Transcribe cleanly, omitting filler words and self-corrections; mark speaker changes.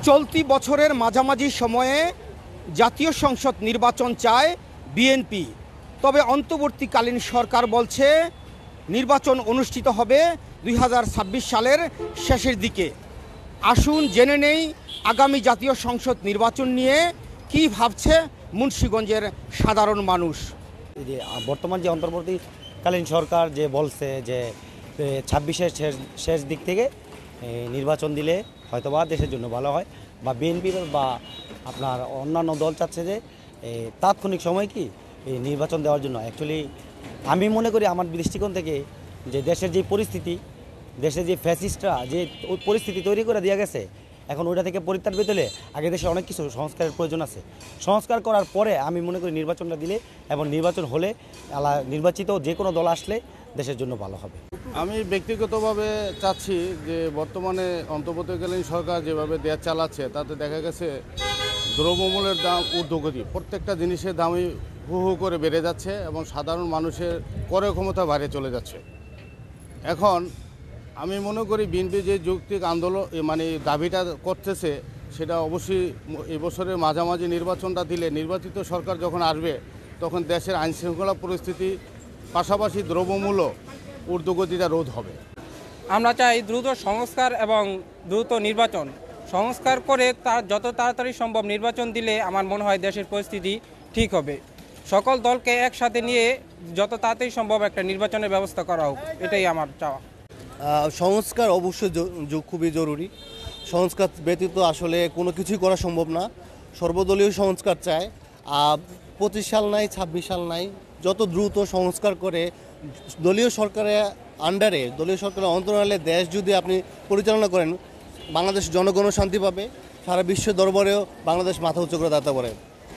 Speaker 1: চলতি বছরের মাঝামাঝি সময়ে জাতীয় সংসদ নির্বাচন চায় বিএনপি। তবে অন্তর্বর্তীকালীন সরকার বলছে নির্বাচন অনুষ্ঠিত হবে 2026 সালের শেষের দিকে। আসুন জেনে নেই আগামী জাতীয় সংসদ নির্বাচন নিয়ে কী ভাবছে মুন্সিগঞ্জের সাধারণ মানুষ।
Speaker 2: যে বর্তমান যে অন্তর্বর্তীকালীন সরকার যে বলছে যে 26-এর শেষ দিক থেকে নির্বাচন দিলে হয়তোবা দেশের জন্য ভালো হয়, বা বিএনপি বা আপনার অন্যান্য দল চাচ্ছে যে তাৎক্ষণিক সময় কি নির্বাচন দেওয়ার জন্য। অ্যাকচুয়ালি আমি মনে করি আমার দৃষ্টিকোণ থেকে যে দেশের যে পরিস্থিতি, দেশের যে ফ্যাসিস্টরা যে পরিস্থিতি তৈরি করে দেওয়া গেছে, এখন ওইটা থেকে পরিত্রাণ পেতে হলে আগে দেশে অনেক কিছু সংস্কারের প্রয়োজন আছে। সংস্কার করার পরে আমি মনে করি নির্বাচনটা দিলে এবং নির্বাচন হলে নির্বাচিত যে কোনো দল আসলে দেশের জন্য ভালো হবে।
Speaker 3: আমি ব্যক্তিগতভাবে চাচ্ছি যে বর্তমানে অন্তর্বর্তীকালীন সরকার যেভাবে দেশ চালাচ্ছে তাতে দেখা গেছে দ্রব্যমূল্যের দাম ঊর্ধ্বগতি, প্রত্যেকটা জিনিসের দামই হু হু করে বেড়ে যাচ্ছে এবং সাধারণ মানুষের ক্রয় ক্ষমতা বাইরে চলে যাচ্ছে। এখন আমি মনে করি বিএনপি যে যৌক্তিক আন্দোলন দাবিটা করতেছে সেটা অবশ্যই এবছরের মাঝামাঝি নির্বাচনটা দিলে নির্বাচিত সরকার যখন আসবে তখন দেশের আইনশৃঙ্খলা পরিস্থিতি পাশাপাশি দ্রব্যমূল্য ঊর্ধ্বগতিটা রোধ হবে।
Speaker 4: আমরা চাই দ্রুত সংস্কার এবং দ্রুত নির্বাচন। সংস্কার করে তার যত তাড়াতাড়ি সম্ভব নির্বাচন দিলে আমার মনে হয় দেশের পরিস্থিতি ঠিক হবে। সকল দলকে একসাথে নিয়ে যত তাড়াতাড়ি সম্ভব একটা নির্বাচনের ব্যবস্থা করা হোক, এটাই আমার চাওয়া।
Speaker 5: সংস্কার অবশ্যই খুবই জরুরি। সংস্কার ব্যতীত আসলে কোনো কিছুই করা সম্ভব না। সর্বদলীয় সংস্কার চায়। 25 সাল নাই, 26 সাল নাই, যত দ্রুত সংস্কার করে দলীয় সরকারের আন্ডারে, দলীয় সরকারের অন্তরালে দেশ যদি আপনি পরিচালনা করেন, বাংলাদেশ জনগণও শান্তি পাবে, সারা বিশ্ব দরবারেও বাংলাদেশ মাথা উঁচু করে দাঁড়াতে পারে।